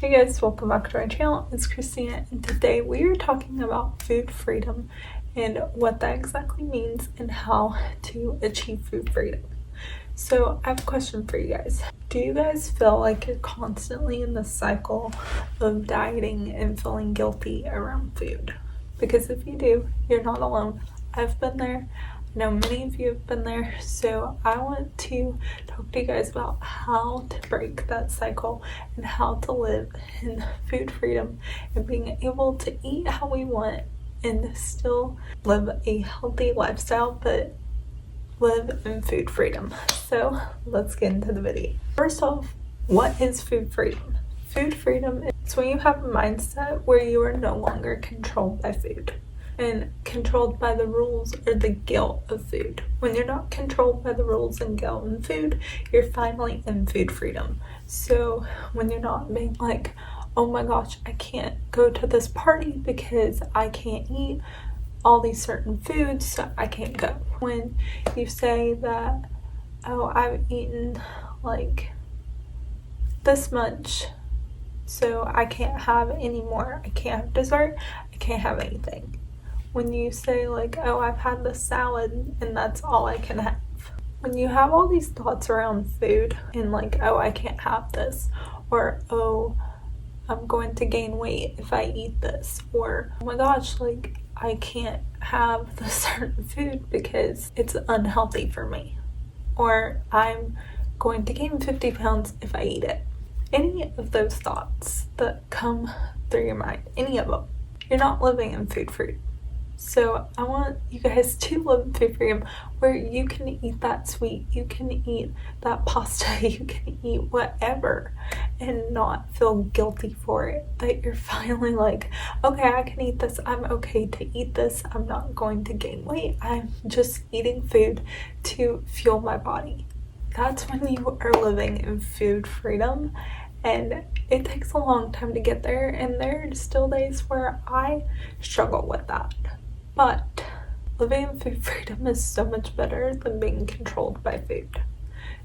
Hey guys, welcome back to our channel. It's Christina, and today we are talking about food freedom and what that exactly means and how to achieve food freedom. So I have a question for you guys. Do you guys feel like you're constantly in the cycle of dieting and feeling guilty around food? Because if you do, you're not alone. I've been there. I know many of you have been there, so I want to talk to you guys about how to break that cycle and how to live in food freedom and being able to eat how we want and still live a healthy lifestyle, but live in food freedom. So let's get into the video. First off, what is food freedom? Food freedom is when you have a mindset where you are no longer controlled by food and controlled by the rules or the guilt of food. When you're not controlled by the rules and guilt in food, you're finally in food freedom. So when you're not being like, oh my gosh, I can't go to this party because I can't eat all these certain foods, so I can't go. When you say that, oh, I've eaten like this much, so I can't have any more. I can't have dessert, I can't have anything. When you say like, oh, I've had this salad and that's all I can have. When you have all these thoughts around food and like, oh, I can't have this, or oh, I'm going to gain weight if I eat this, or oh my gosh, like I can't have this certain food because it's unhealthy for me, or I'm going to gain 50 pounds if I eat it. Any of those thoughts that come through your mind, any of them, you're not living in food freedom. So I want you guys to live in food freedom where you can eat that sweet, you can eat that pasta, you can eat whatever and not feel guilty for it. That you're finally like, okay, I can eat this, I'm okay to eat this, I'm not going to gain weight, I'm just eating food to fuel my body. That's when you are living in food freedom. And it takes a long time to get there, and there are still days where I struggle with that. But living in food freedom is so much better than being controlled by food.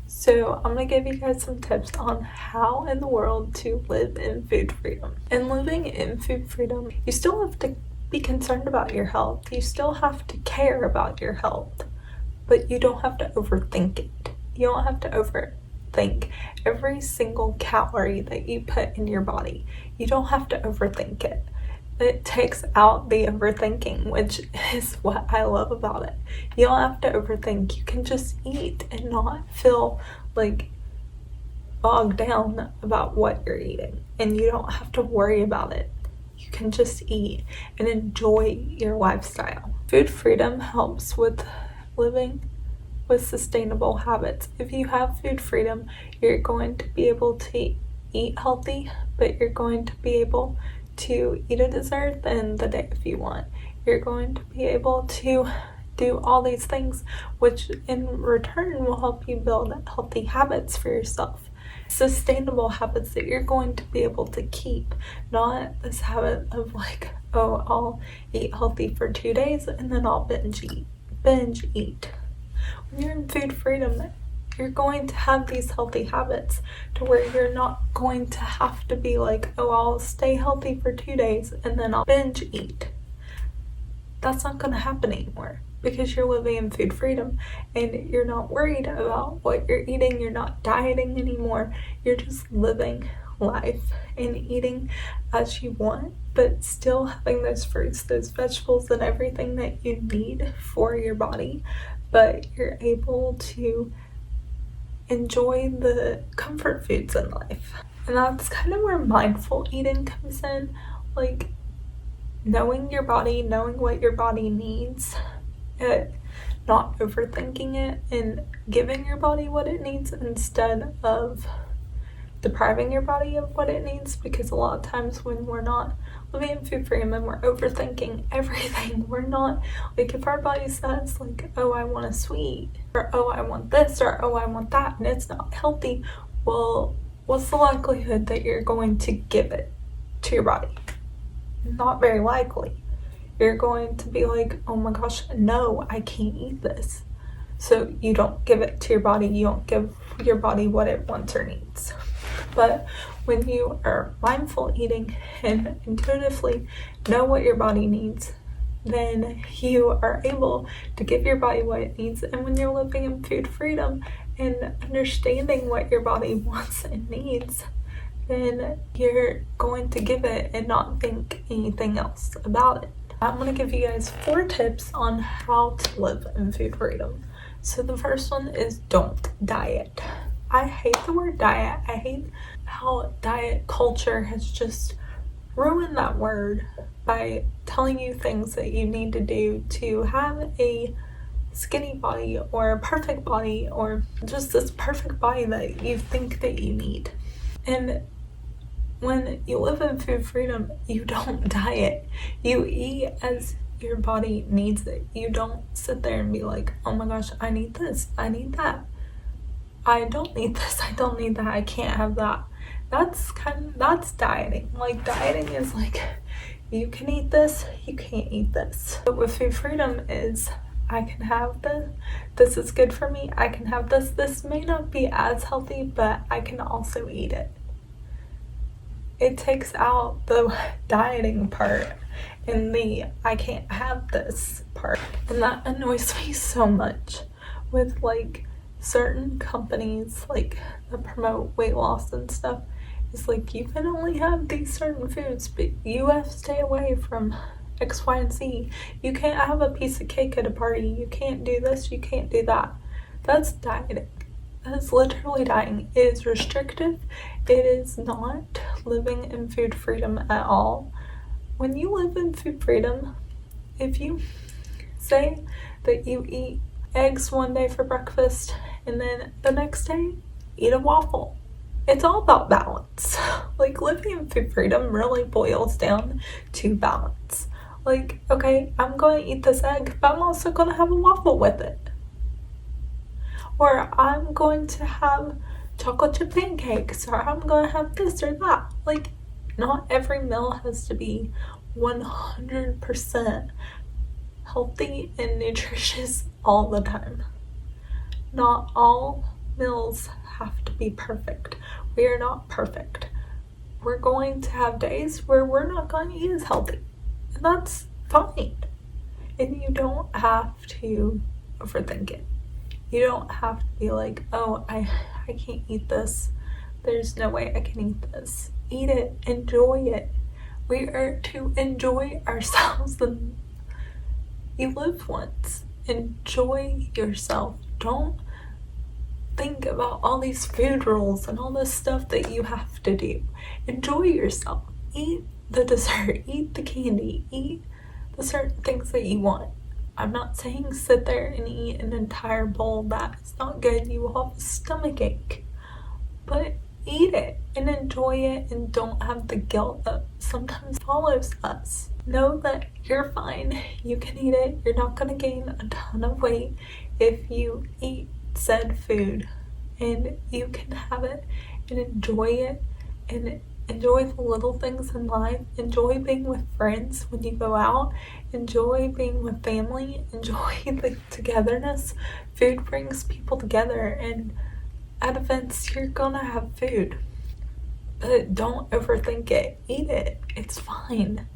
So I'm going to give you guys some tips on how in the world to live in food freedom. And living in food freedom, you still have to be concerned about your health. You still have to care about your health, but you don't have to overthink it. You don't have to overthink every calorie calorie that you put in your body. You don't have to overthink it. It takes out the overthinking, which is what I love about it. You don't have to overthink. You can just eat and not feel like bogged down about what you're eating. And you don't have to worry about it. You can just eat and enjoy your lifestyle. Food freedom helps with living with sustainable habits. If you have food freedom, you're going to be able to eat healthy, but you're going to be able to eat a dessert then the day if you want. You're going to be able to do all these things, which in return will help you build healthy habits for yourself. Sustainable habits that you're going to be able to keep, not this habit of like, oh, I'll eat healthy for 2 days and then I'll binge eat. When you're in food freedom, you're going to have these healthy habits to where you're not going to have to be like, oh, I'll stay healthy for 2 days and then I'll binge eat. That's not going to happen anymore because you're living in food freedom and you're not worried about what you're eating. You're not dieting anymore. You're just living life and eating as you want, but still having those fruits, those vegetables, and everything that you need for your body. But you're able to enjoy the comfort foods in life. And that's kind of where mindful eating comes in, like knowing your body, knowing what your body needs, not overthinking it, and giving your body what it needs instead of depriving your body of what it needs. Because a lot of times when we're not living in food freedom and we're overthinking everything, we're not, like if our body says like, oh, I want a sweet, or oh, I want this, or oh, I want that, and it's not healthy, well, what's the likelihood that you're going to give it to your body? Not very likely. You're going to be like, oh my gosh, no, I can't eat this. So you don't give it to your body. You don't give your body what it wants or needs. But when you are mindful eating and intuitively know what your body needs, then you are able to give your body what it needs. And when you're living in food freedom and understanding what your body wants and needs, then you're going to give it and not think anything else about it. I'm going to give you guys 4 tips on how to live in food freedom. So the first one is don't diet. I hate the word diet. I hate how diet culture has just ruined that word by telling you things that you need to do to have a skinny body or a perfect body or just this perfect body that you think that you need. And when you live in food freedom, you don't diet. You eat as your body needs it. You don't sit there and be like, oh my gosh, I need this, I need that. I don't need this, I don't need that, I can't have that. That's dieting. Like, dieting is like, you can eat this, you can't eat this. But with food freedom is, I can have this, this is good for me, I can have this may not be as healthy, but I can also eat it. It takes out the dieting part and the I can't have this part. And that annoys me so much with like certain companies like that promote weight loss and stuff. It's like, you can only have these certain foods, but you have to stay away from X, Y, and Z. You can't have a piece of cake at a party. You can't do this, you can't do that. That's dieting. That's literally dieting. It is restrictive. It is not living in food freedom at all. When you live in food freedom, if you say that you eat eggs one day for breakfast and then the next day eat a waffle, it's all about balance. Like, living in food freedom really boils down to balance. Like, okay, I'm going to eat this egg, but I'm also going to have a waffle with it. Or I'm going to have chocolate chip pancakes, or I'm going to have this or that. Like, not every meal has to be 100% healthy and nutritious all the time. Not all meals have to be perfect. We are not perfect. We're going to have days where we're not going to eat as healthy, and that's fine. And you don't have to overthink it. You don't have to be like, oh, I can't eat this. There's no way I can eat this. Eat it. Enjoy it. We are to enjoy ourselves. And you live once. Enjoy yourself. Don't think about all these food rules and all this stuff that you have to do. Enjoy yourself. Eat the dessert. Eat the candy. Eat the certain things that you want. I'm not saying sit there and eat an entire bowl. That is not good. You will have a stomach ache. But eat it and enjoy it, and don't have the guilt that sometimes follows us. Know that you're fine. You can eat it. You're not going to gain a ton of weight if you eat said food. And you can have it and enjoy it, and enjoy the little things in life. Enjoy being with friends when you go out. Enjoy being with family. Enjoy the togetherness. Food brings people together, and at events you're gonna have food. But don't overthink it. Eat it. It's fine.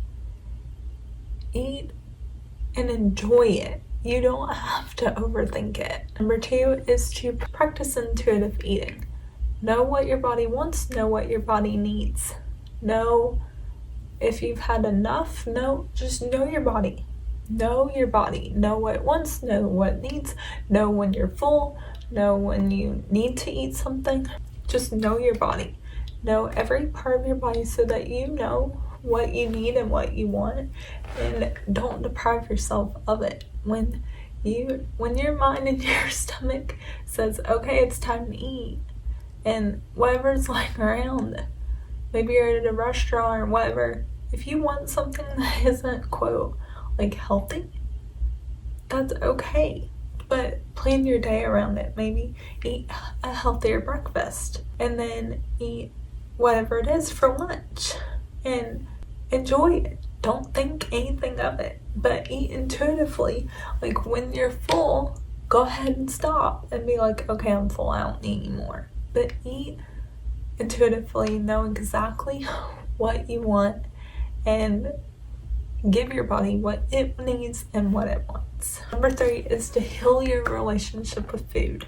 Eat and enjoy it. You don't have to overthink it. Number 2 is to practice intuitive eating. Know what your body wants, know what your body needs. Know if you've had enough. Just know your body. Know your body. Know what it wants, know what it needs. Know when you're full, know when you need to eat something. Just know your body. Know every part of your body so that you know what you need and what you want, and don't deprive yourself of it. When your mind and your stomach says, okay, it's time to eat, and whatever's lying around, maybe you're at a restaurant or whatever, if you want something that isn't, quote, like healthy, that's okay. But plan your day around it. Maybe eat a healthier breakfast and then eat whatever it is for lunch and enjoy it. Don't think anything of it, but eat intuitively. Like, when you're full, go ahead and stop and be like, okay, I'm full, I don't need any more. But eat intuitively know exactly what you want and give your body what it needs and what it wants. Number 3 is to heal your relationship with food.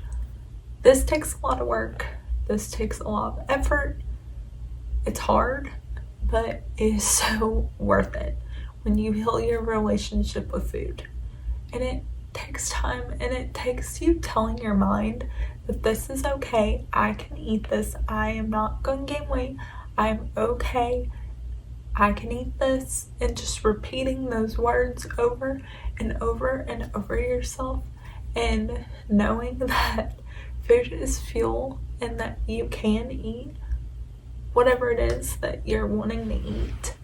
This takes a lot of work. This takes a lot of effort. It's hard, but it is so worth it when you heal your relationship with food. And it takes time, and it takes you telling your mind that this is okay. I can eat this. I am not going to gain weight. I'm okay. I can eat this, and just repeating those words over and over and over yourself, and knowing that food is fuel and that you can eat whatever it is that you're wanting to eat,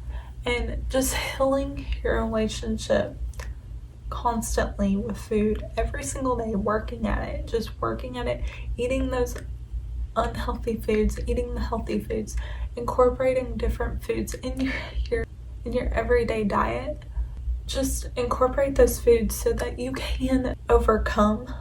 and just healing your relationship constantly with food every single day, working at it, eating those unhealthy foods, eating the healthy foods, incorporating different foods in your everyday diet. Just incorporate those foods so that you can overcome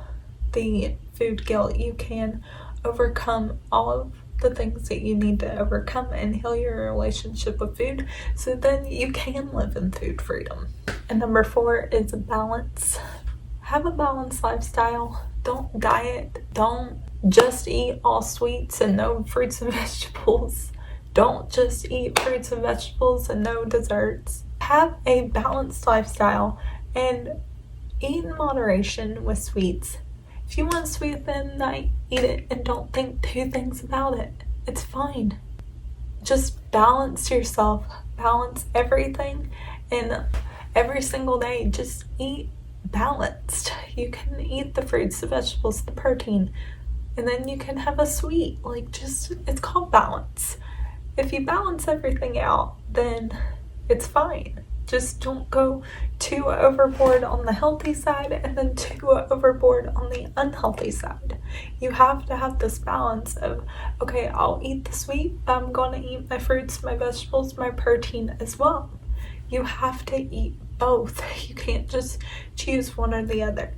the food guilt. You can overcome all of the things that you need to overcome and heal your relationship with food, so then you can live in food freedom. And number 4 is balance. Have a balanced lifestyle. Don't diet. Don't just eat all sweets and no fruits and vegetables. Don't just eat fruits and vegetables and no desserts. Have a balanced lifestyle and eat in moderation with sweets. If you want sweet at the end of the night, eat it and don't think 2 things about it. It's fine. Just balance yourself. Balance everything, and every single day just eat balanced. You can eat the fruits, the vegetables, the protein, and then you can have a sweet. It's called balance. If you balance everything out, then it's fine. Just don't go too overboard on the healthy side and then too overboard on the unhealthy side. You have to have this balance of, okay, I'll eat the sweet, but I'm going to eat my fruits, my vegetables, my protein as well. You have to eat both. You can't just choose one or the other.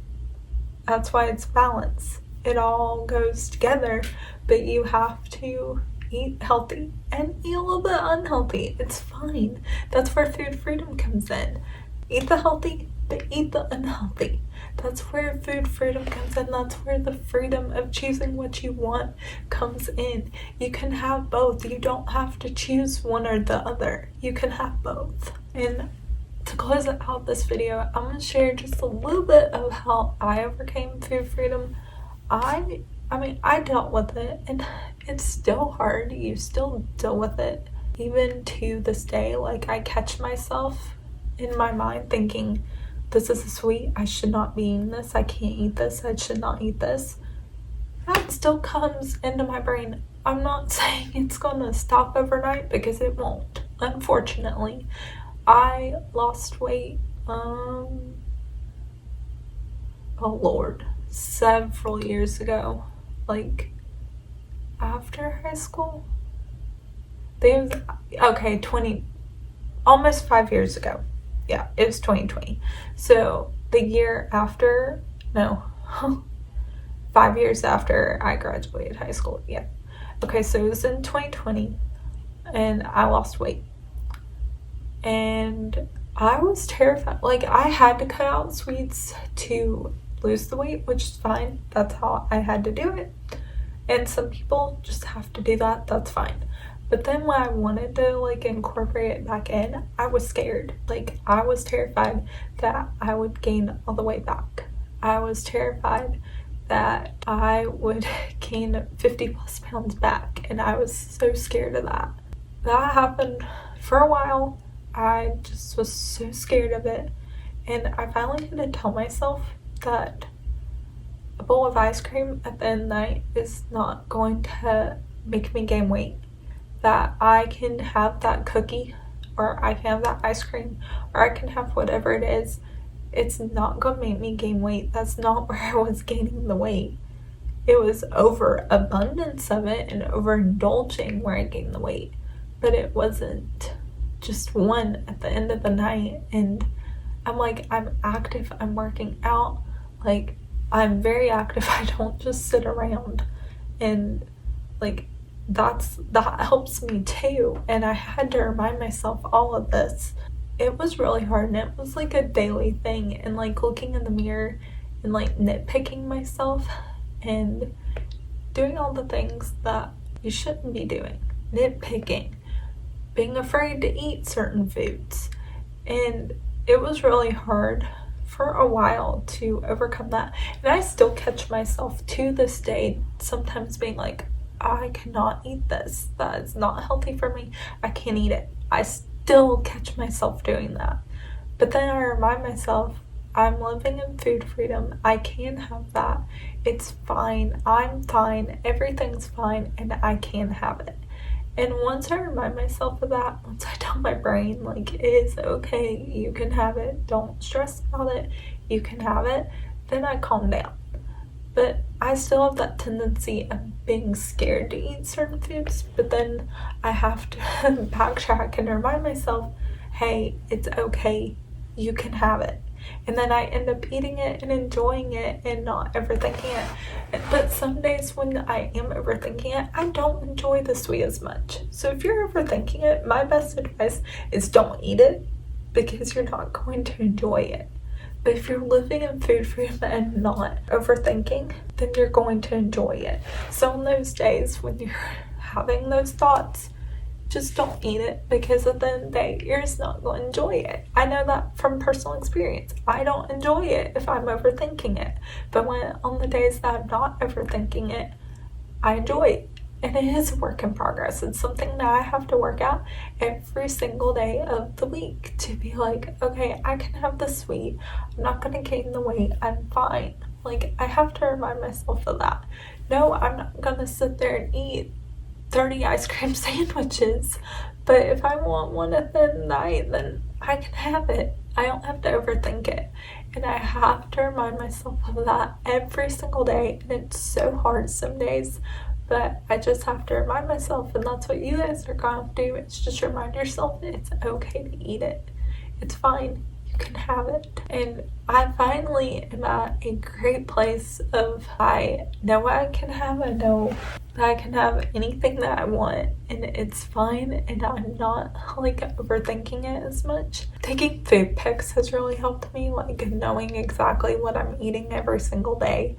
That's why it's balance. It all goes together, but you have to eat healthy and eat a little bit unhealthy. It's fine. That's where food freedom comes in. Eat the healthy, but eat the unhealthy. That's where food freedom comes in. That's where the freedom of choosing what you want comes in. You can have both. You don't have to choose one or the other. You can have both. And to close out this video, I'm going to share just a little bit of how I overcame food freedom. I dealt with it, and it's still hard. You still deal with it. Even to this day, I catch myself in my mind thinking, this is a sweet, I should not be eating this, I can't eat this, I should not eat this. That still comes into my brain. I'm not saying it's gonna stop overnight, because it won't, unfortunately. I lost weight, oh Lord, several years ago. After high school, almost 5 years ago. Yeah, it was 2020. So the year after, 5 years after I graduated high school. Yeah. Okay, so it was in 2020, and I lost weight. And I was terrified. I had to cut out sweets to lose the weight, which is fine. That's how I had to do it. And some people just have to do that. That's fine. But then when I wanted to incorporate it back in, I was scared. I was terrified that I would gain all the way back. I was terrified that I would gain 50 plus pounds back, and I was so scared of that. That happened for a while. I just was so scared of it, and I finally had to tell myself that a bowl of ice cream at the end of the night is not going to make me gain weight. That I can have that cookie, or I can have that ice cream, or I can have whatever it is. It's not going to make me gain weight. That's not where I was gaining the weight. It was overabundance of it and overindulging where I gained the weight. But it wasn't just one at the end of the night. And I'm active, I'm working out, I'm very active. I don't just sit around and that helps me too. And I had to remind myself all of this. It was really hard, and it was like a daily thing, and like looking in the mirror and like nitpicking myself and doing all the things that you shouldn't be doing. Nitpicking, being afraid to eat certain foods. And it was really hard for a while to overcome that. And I still catch myself to this day sometimes being like, I cannot eat this. That is not healthy for me. I can't eat it. I still catch myself doing that. But then I remind myself, I'm living in food freedom. I can have that. It's fine. I'm fine. Everything's fine, and I can have it. And once I remind myself of that, once I tell my brain, like, it is okay, you can have it, don't stress about it, you can have it, then I calm down. But I still have that tendency of being scared to eat certain foods, but then I have to backtrack and remind myself, hey, it's okay, you can have it. And then I end up eating it and enjoying it and not overthinking it. But some days when I am overthinking it, I don't enjoy the sweet as much. So if you're overthinking it, my best advice is don't eat it, because you're not going to enjoy it. But if you're living in food freedom and not overthinking, then you're going to enjoy it. So on those days when you're having those thoughts, just don't eat it, because at the end of the day, you're just not going to enjoy it. I know that from personal experience. I don't enjoy it if I'm overthinking it. But when on the days that I'm not overthinking it, I enjoy it. And it is a work in progress. It's something that I have to work out every single day of the week to be like, okay, I can have the sweet. I'm not going to gain the weight. I'm fine. Like, I have to remind myself of that. No, I'm not going to sit there and eat 30 ice cream sandwiches, but if I want one at the night, then I can have it. I don't have to overthink it. And I have to remind myself of that every single day. And it's so hard some days, but I just have to remind myself, and that's what you guys are going to do. It's just remind yourself it's okay to eat it. It's fine. You can have it. And I finally am at a great place of, I know I can have, I know that I can have anything that I want, and it's fine, and I'm not like overthinking it as much. Taking food pics has really helped me, like knowing exactly what I'm eating every single day.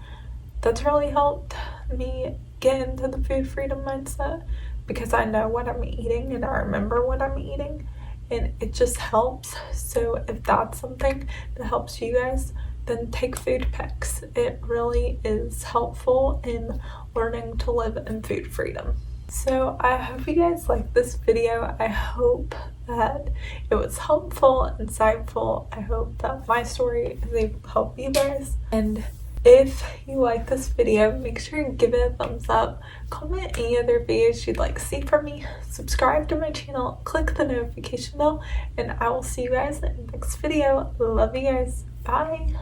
That's really helped me get into the food freedom mindset, because I know what I'm eating and I remember what I'm eating, and it just helps. So if that's something that helps you guys, then take food pics. It really is helpful in learning to live in food freedom. So I hope you guys liked this video. I hope that it was helpful, insightful. I hope that my story is able to help you guys. And if you like this video, make sure to give it a thumbs up, comment any other videos you'd like to see from me, subscribe to my channel, click the notification bell, and I will see you guys in the next video. Love you guys. Bye.